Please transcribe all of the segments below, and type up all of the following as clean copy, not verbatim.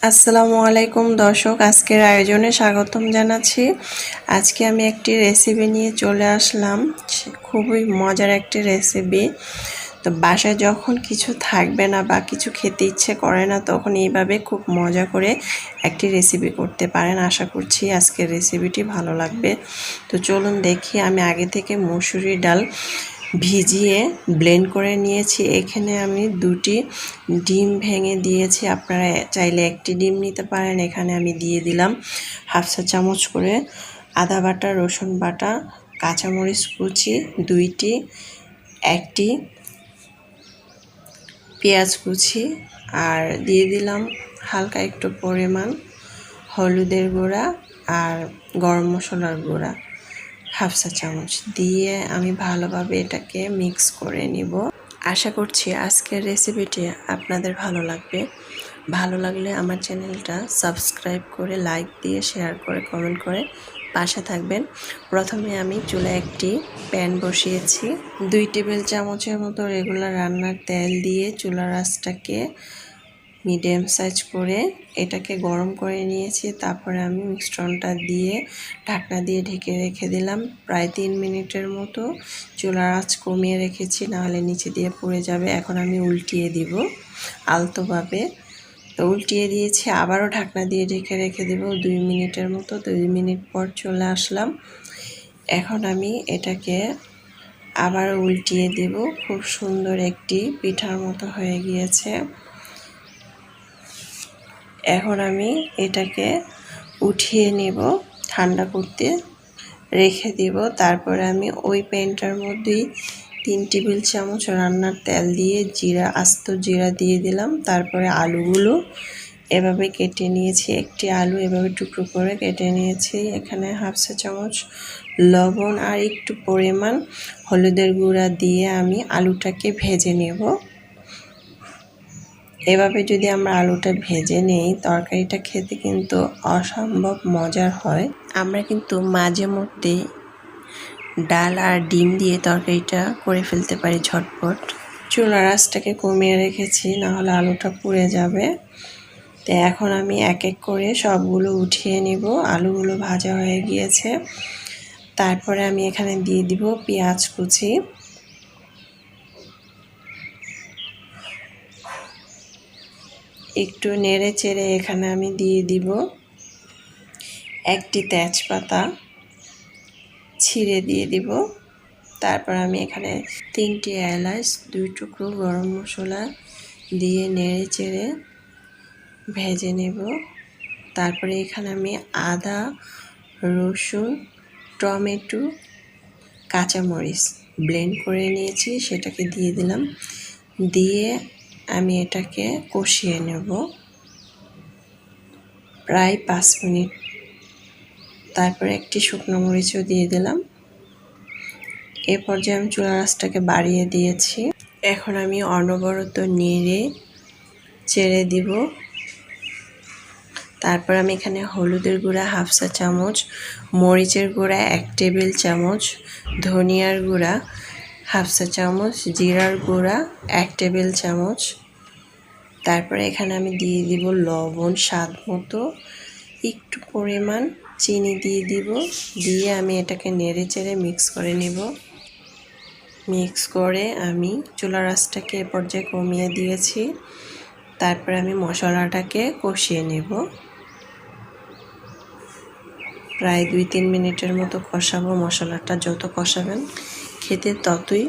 আসসালামু আলাইকুম দর্শক, আজকের আয়োজনে স্বাগতম জানাচ্ছি। আজকে আমি একটি রেসিপি নিয়ে চলে আসলাম, খুবই মজার একটি রেসিপি। তো বাসায় যখন কিছু থাকবে না বা কিছু খেতে ইচ্ছে করে না, তখন এইভাবে খুব মজা করে একটি রেসিপি করতে পারেন। আশা করছি আজকের রেসিপিটি ভালো লাগবে। তো চলুন দেখি। আমি আগে থেকে মসুরি ডাল ভিজিয়ে ব্লেন্ড করে নিয়েছি। এখানে আমি 2টি ডিম ভেঙে দিয়েছি, আপনারা চাইলে একটি ডিম নিতে পারেন। এখানে আমি দিয়ে দিলাম হাফ চা চামচ করে আদা বাটা, রসুন বাটা, কাঁচামরিচ কুচি 2টি, একটি পেঁয়াজ কুচি, আর দিয়ে দিলাম হালকা একটু পরিমাণ হলুদের গুঁড়া আর গরম মশলার গুঁড়া হাফ চা চামচ দিয়ে আমি ভালোভাবে এটাকে মিক্স করে নিব। আশা করছি আজকের রেসিপিটি আপনাদের ভালো লাগবে। ভালো লাগলে আমার চ্যানেলটা সাবস্ক্রাইব করে, লাইক দিয়ে, শেয়ার করে, কমেন্ট করে পাশে থাকবেন। প্রথমে আমি চুলায় একটি প্যান বসিয়েছি। 2 টেবিল চামচের মতো রেগুলার রান্নার তেল দিয়ে চুলার আঁচটাকে মিডিয়াম সাইজ করে এটাকে গরম করে নিয়েছি। তারপরে আমি মিশ্রণটা দিয়ে ঢাকনা দিয়ে ঢেকে রেখে দিলাম প্রায় 3 মিনিটের মতো। চুলার আঁচ কমিয়ে রেখেছি, নাহলে নিচে দিয়ে পুড়ে যাবে। এখন আমি উল্টিয়ে দিব আলতোভাবে। তো উল্টিয়ে দিয়েছি, আবারও ঢাকনা দিয়ে ঢেকে রেখে দেব 2 মিনিটের মতো। 2 মিনিট পর চলে আসলাম। এখন আমি এটাকে আবার উল্টিয়ে দেব। খুব সুন্দর একটি পিঠার মতো হয়ে গিয়েছে। এখন আমি এটাকে উঠিয়ে নেব, ঠান্ডা করতে রেখে দিব। তারপরে আমি ওই প্যানটার মধ্যেই 3 টেবিল চামচ রান্নার তেল দিয়ে আস্ত জিরা দিয়ে দিলাম। তারপরে আলুগুলো এভাবে কেটে নিয়েছি, একটি আলু এভাবে টুকরো করে কেটে নিয়েছি। এখানে হাফ চা চামচ লবণ আর একটু পরিমাণ হলুদের গুঁড়া দিয়ে আমি আলুটাকে ভেজে নেব। এভাবে যদি আমরা আলুটা ভেজে নেই, তরকারিটা খেতে কিন্তু অসম্ভব মজার হয়। আমরা কিন্তু মাঝে মধ্যে ডাল আর ডিম দিয়ে তরকারিটা করে ফেলতে পারি ঝটপট। চুলার আঁচটাকে কমিয়ে রেখেছি, নাহলে আলুটা পুড়ে যাবে। তো এখন আমি এক এক করে সবগুলো উঠিয়ে নিব। আলুগুলো ভাজা হয়ে গিয়েছে। তারপরে আমি এখানে দিয়ে দিব পেঁয়াজ কুচি, একটু নেড়ে চেড়ে এখানে আমি দিয়ে দিব একটি তেজপাতা ছিঁড়ে দিয়ে দিব। তারপর আমি এখানে 3টি এলাচ, 2 টুকরো গরম মশলা দিয়ে নেড়ে চেড়ে ভেজে নেব। তারপরে এখানে আমি আদা, রসুন, টমেটো, কাঁচামরিচ ব্লেন্ড করে নিয়েছি, সেটাকে দিয়ে দিলাম। দিয়ে আমি এটাকে কষিয়ে নেব প্রায় 5 মিনিট। তারপরে একটি শুকনো মরিচও দিয়ে দিলাম। এ পর্যায়ে আমি চুলার আঁচটাকে বাড়িয়ে দিয়েছি। এখন আমি অনবরত নেড়ে চেড়ে দিব। তারপর আমি এখানে হলুদের গুঁড়া হাফ চা চামচ, মরিচের গুঁড়া 1 টেবিল চামচ, ধনিয়ার গুঁড়া হাফ চা চামচ, জিরার গুঁড়া 1 টেবিল চামচ। তারপরে এখানে আমি দিয়ে দিব লবণ স্বাদ মতো, একটু পরিমাণ চিনি দিয়ে দিব। দিয়ে আমি এটাকে নেড়ে চেড়ে মিক্স করে নেব। মিক্স করে আমি চুলার আঁচটাকে এ পর্যায়ে কমিয়ে দিয়েছি। তারপরে আমি মশলাটাকে কষিয়ে নেব। প্রায় 2-3 মিনিটের মতো কষাবো। মশলাটা যত কষাবেন খেতে ততই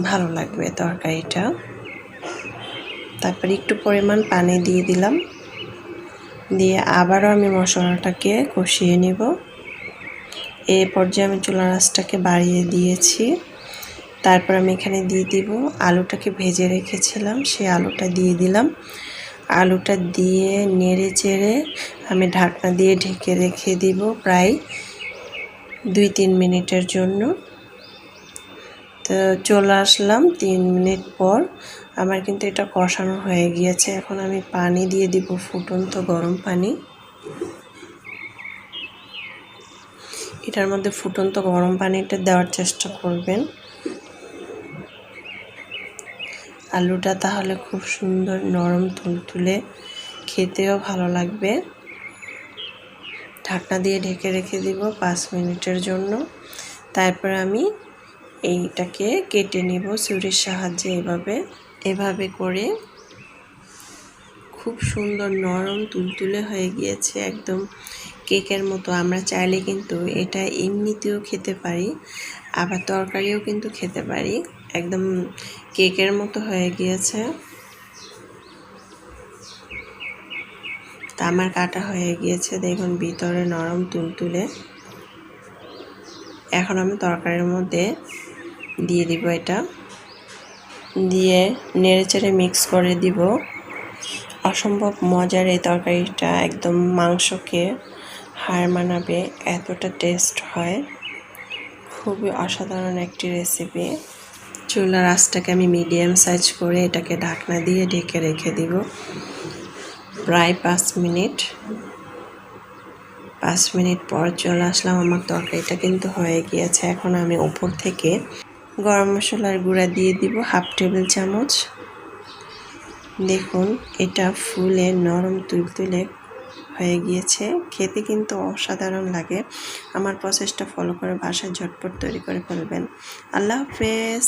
ভালো লাগবে তরকারিটা। তারপরে একটু পরিমাণ পানি দিয়ে দিলাম। দিয়ে আবারও আমি মশলাটাকে কষিয়ে নেব। এ পর্যায়ে আমি চুলার আঁচটাকে বাড়িয়ে দিয়েছি। তারপর আমি এখানে দিয়ে দিব আলুটাকে ভেজে রেখেছিলাম, সেই আলুটা দিয়ে দিলাম। আলুটা দিয়ে নেড়ে চেড়ে আমি ঢাকনা দিয়ে ঢেকে রেখে দিব প্রায় 2-3 মিনিটের জন্য। তো চলে আসলাম 3 মিনিট পর। আমার কিন্তু এটা কষানো হয়ে গিয়েছে। এখন আমি পানি দিয়ে দিব, ফুটন্ত গরম পানি। এটার মধ্যে ফুটন্ত গরম পানিটা দেওয়ার চেষ্টা করবেন। আলুটা তাহলে খুব সুন্দর নরম তুলতুলে, খেতেও ভালো লাগবে। ঢাকনা দিয়ে ঢেকে রেখে দিব 5 মিনিটের জন্য। তারপর আমি এইটাকে কেটে নিব ছুরির সাহায্যে। এভাবে করে খুব সুন্দর নরম তুলতুলে হয়ে গিয়েছে, একদম কেকের মতো। আমরা চাইলে কিন্তু এটা এমনিতেও খেতে পারি, আবার তরকারিও কিন্তু খেতে পারি। একদম কেকের মতো হয়ে গিয়েছে। তা আমার কাটা হয়ে গিয়েছে, দেখুন ভিতরে নরম তুলতুলে। এখন আমি তরকারির মধ্যে দিয়ে দিব, এটা দিয়ে নেড়েচেড়ে মিক্স করে দিব। অসম্ভব মজার এই তরকারিটা, একদম মাংসকে হার মানাবে, এতটা টেস্ট হয়। খুবই অসাধারণ একটি রেসিপি। চুলার আঁচটাকে আমি মিডিয়াম সাইজ করে এটাকে ঢাকনা দিয়ে ঢেকে রেখে দিব প্রায় 5 মিনিট। 5 মিনিট পর চলে আসলাম, আমার তরকারিটা কিন্তু হয়ে গিয়েছে। এখন আমি উপর থেকে গরম মশলার গুঁড়া দিয়ে দিব 1/2 টেবিল চামচ। দেখুন এটা ফুলে নরম তুলতুলে হয়ে গিয়েছে, খেতে কিন্তু অসাধারণ লাগে। আমার প্রসেসটা ফলো করে বাসায় ঝটপট তৈরি করে ফেলবেন। আল্লাহ হাফেজ।